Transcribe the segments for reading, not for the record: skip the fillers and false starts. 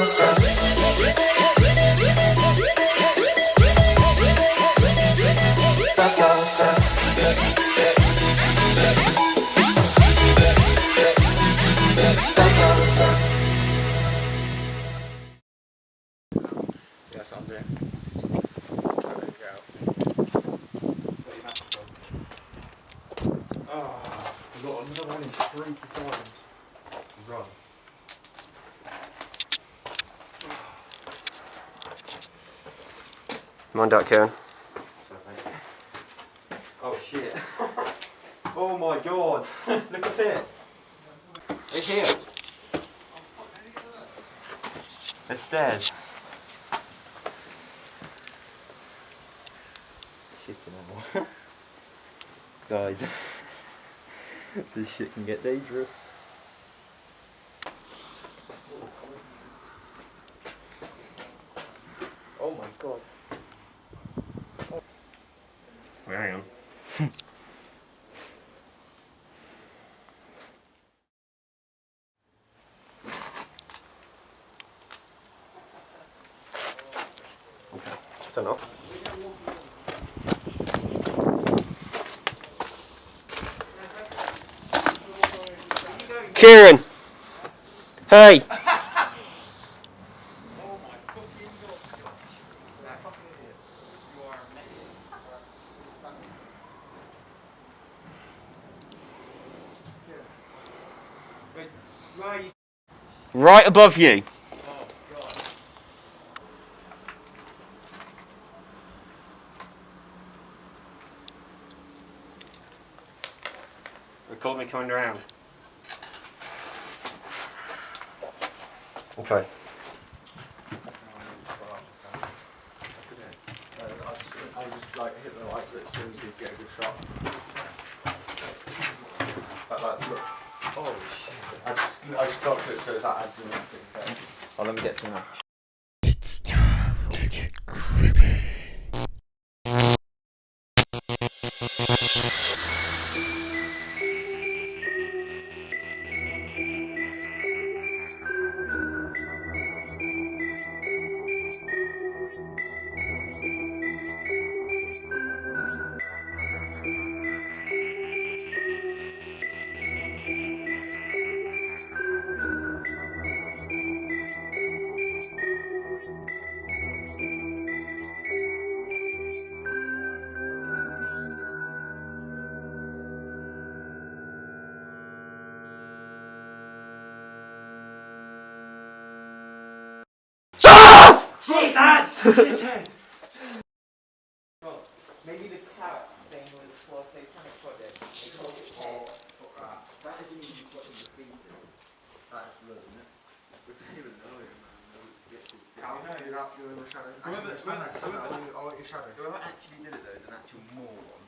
That's what I'm doing. Oh, we've got another one in 3 times. Run. Mind that, Kieran. Oh shit. Oh my god. Look at it. It's here. The stairs. Shit in guys, this shit can get dangerous. Oh my god. Wait, hang on. Okay, turn off. Kieran! Hey! Right above you. Oh god. Record me coming around. Okay. I'll just like hit the light as soon as you get a good shot. Like, look. Oh shit. I just got it so it's like acting like it. Oh, let me get some. It's time to get creepy. Shithead! Maybe the carrot thing was for a satanic project. They called it that isn't even what the defeated. That's blood, isn't it? We don't even know it, man. How do you that doing the shadow? I want your shadow. Whoever actually did it though is an actual moron.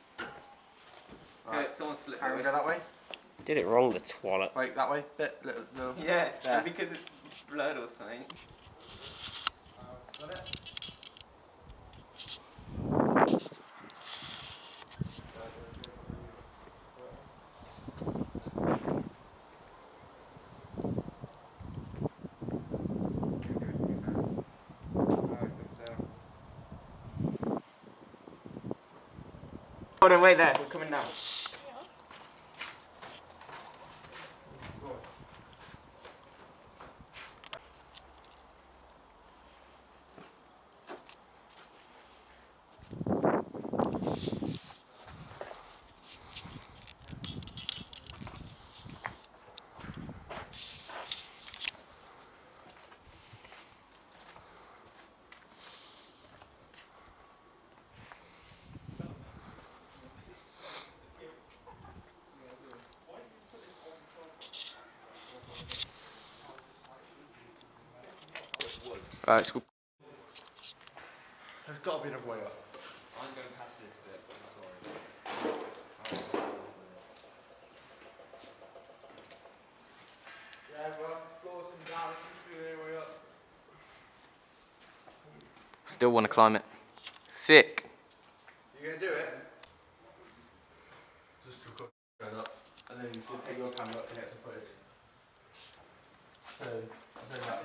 Right, someone slipped. Can we go that way? Did it wrong, the twat. Wait, that way? Little. Yeah, because it's blood or something. Got it? Hold on, wait there, we're coming down. Right, let's go. There's got to be another way up. I'm going past this bit, I'm sorry. Yeah, well, floors and down, way up. Still want to climb it. Sick. You going to do it? Just to go going up, and then you can take your camera up to get some footage. So, I'll do that.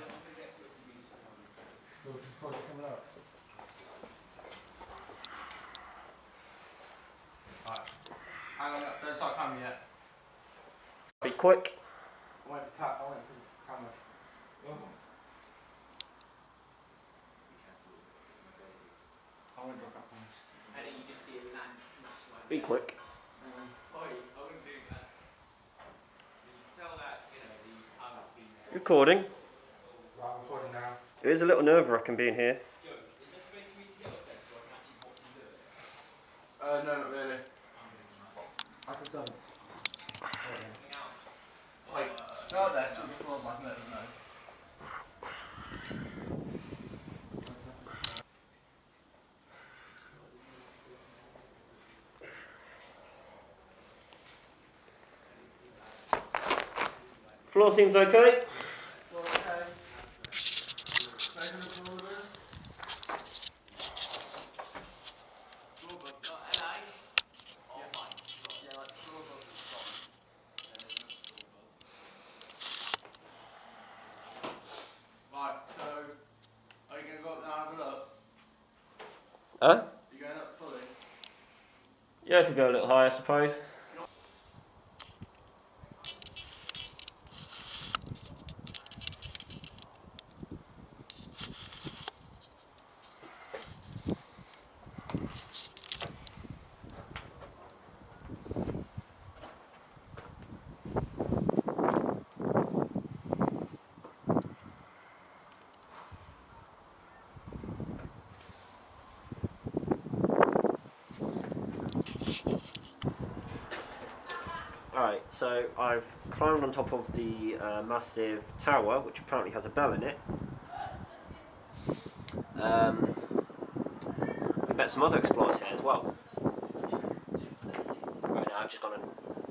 Alright. Hang on, don't start camera yet. Be quick. I went for camera. I won't drop up on this. And then you just see it land smash like Be quick. I wouldn't do that. You can tell that, you know, the power's been there. Recording. Right, I'm recording now. It is a little nerve-wracking being here. Joe, is there space for me to get up there so I can actually watch you do it? No, not really. I said done. Hang out. Wait, go there, so the floor's like, let us know. Floor seems okay. Right, so, are you going to go up now and have a look? Huh? Are you going up fully? Yeah, I could go a little higher, I suppose. Alright, so I've climbed on top of the massive tower, which apparently has a bell in it. We met some other explorers here as well. Right now I've just gone and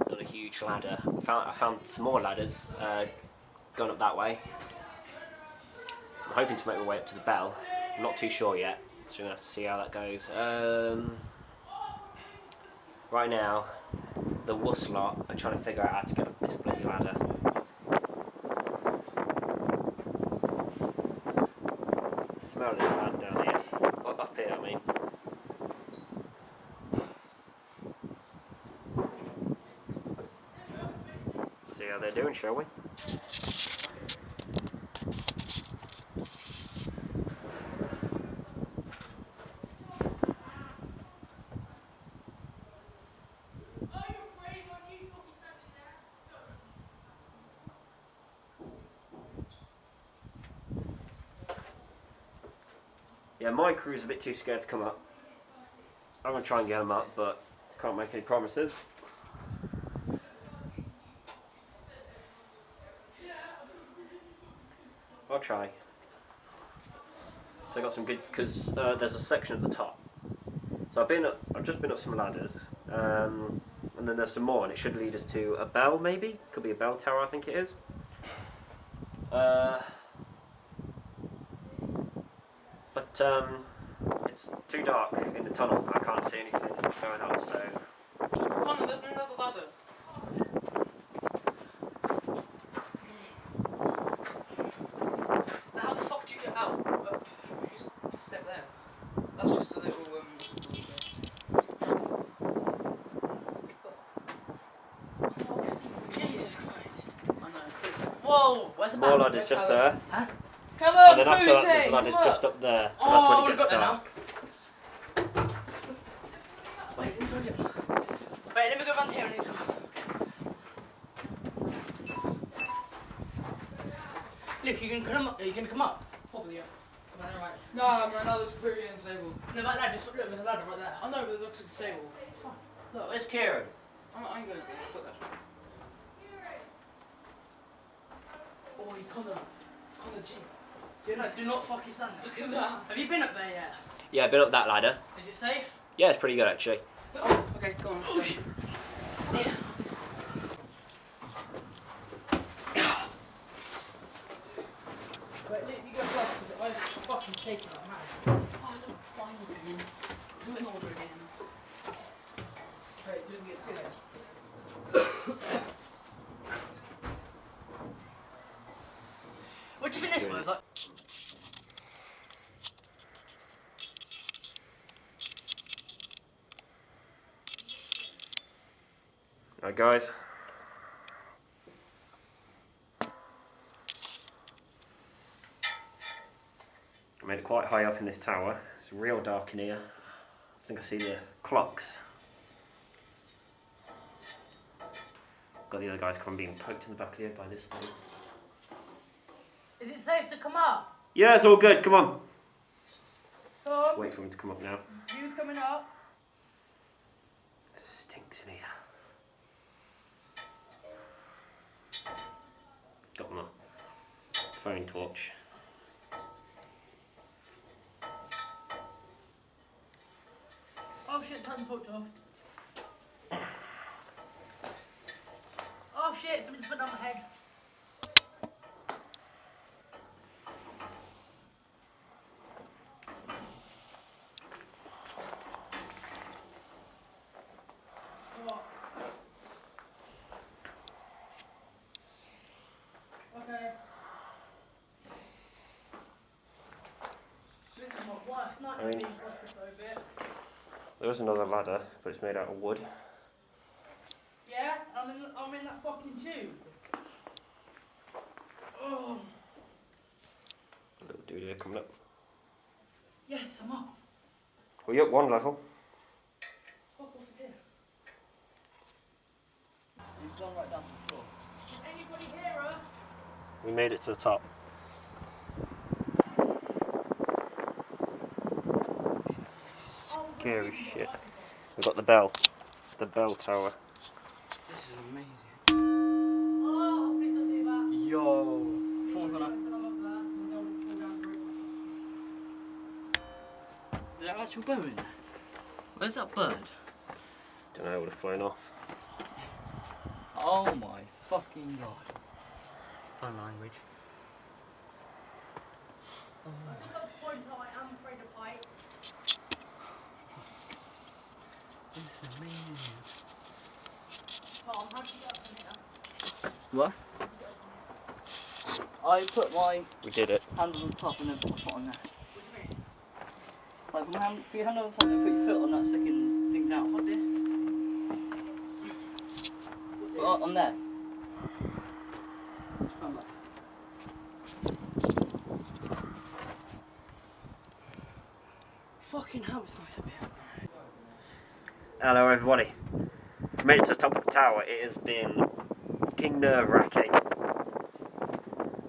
done a huge ladder. I found some more ladders going up that way. I'm hoping to make my way up to the bell. I'm not too sure yet, so we're going to have to see how that goes. Right now, the wuss lot are trying to figure out how to get up this bloody ladder. Smell this lad down here. Up here, I mean. See how they're doing, shall we? Yeah, my crew's a bit too scared to come up. I'm going to try and get them up, but can't make any promises. I'll try. So I got some good, because there's a section at the top. So I've just been up some ladders, and then there's some more, and it should lead us to a bell, maybe? Could be a bell tower, I think it is. But it's too dark in the tunnel. I can't see anything going on, so... Connor, there's another ladder. Now how the fuck do you get out? You just step there. That's just a little Jesus Christ. I know. Whoa, where's the More map? ladders just there. Huh? Come on, And then after that, there's ladders just up there. And that's when it gets dark. Wait, let me go around here and then come. Look, you can come up. Are you gonna come up? Probably, yeah. Right. No, my ladder's pretty unstable. No, that ladder. Look, there's a ladder right there. I know, but it looks unstable. Look, where's Kieran? I'm going to put that. Oh, Connor, G. Do not fuck your son. Look at that. Have you been up there yet? Yeah, I've been up that ladder. Is it safe? Yeah, it's pretty good actually. Oh, okay, go on. Oh, shit. Yeah. Wait, you go first, because I'm fucking shaking like mad. Oh, I don't find you. Do it in order again. Wait, you didn't get to see that. What do you think this was? Like... Alright guys. I made it quite high up in this tower. It's real dark in here. I think I see the clocks. Got the other guys coming being poked in the back of the head by this thing. Is it safe to come up? Yeah, it's all good, come on. Tom? Wait for him to come up now. Who's coming up? Stinks in here. Got my phone torch. Oh shit, turn the torch off. Oh shit, something just went on my head. What? Okay. This is not worse, not being claustrophobic. There is another ladder, but it's made out of wood. Yeah, I'm in that fucking tube. Oh. A little dude here coming up. Yes, I'm up. Well, you're up one level. Fuck, what's here? He's gone right down to the floor. Can anybody hear us? We made it to the top. Oh, Scary shit. We've got the bell tower. This is amazing. Oh, please don't do that. Yo. Come on, Connor. Is there an actual bird in there? Where's that bird? Don't know, it would have flown off. Oh my fucking god. Fun language. I've just got to point out I am afraid of heights. This is amazing. Tom, how did you get up from here? What? I put my We did it. hand on the top and then put my foot on there. What do you mean? Like, put your hand on the top and then put your foot on that second thing down. What this? Put it on there. Come back. Fucking hell, it's nice up here. Hello everybody. We made it to the top of the tower. It has been fucking nerve-wracking.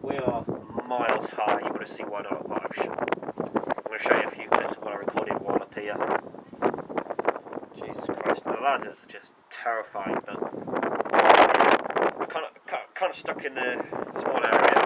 We are miles high. You would have seen one of what I've shot. I'm going to show you a few clips of what I recorded while up here. Jesus Christ, the ladders are just terrifying, but kind of stuck in the small area.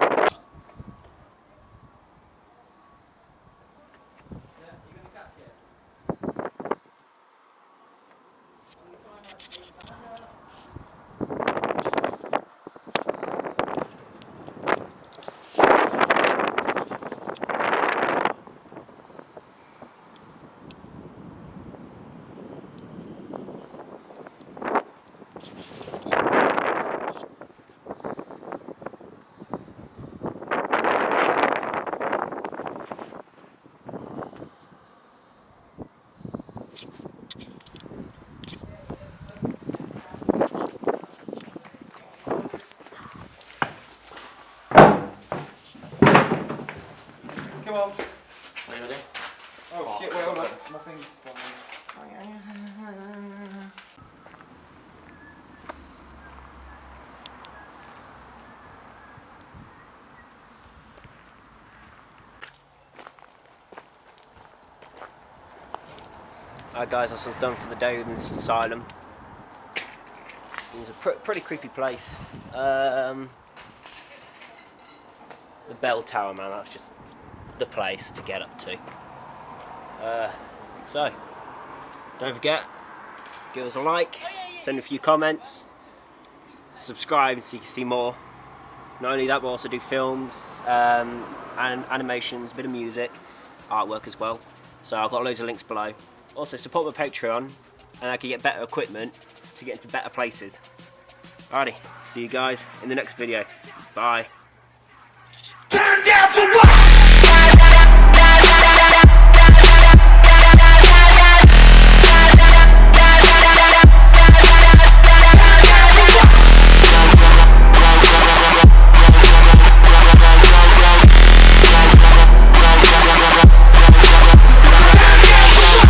Come on. Are you ready? Oh shit, wait, hold on. My thing's gone. Alright guys, that's us done for the day within this asylum. It's a pretty creepy place. The bell tower, man, that's just the place to get up to. So, don't forget, give us a like, send a few comments, subscribe so you can see more. Not only that, we'll also do films, and animations, a bit of music, artwork as well. So I've got loads of links below. Also support my Patreon and I can get better equipment to get into better places. Alrighty, see you guys in the next video. Bye. Turn down for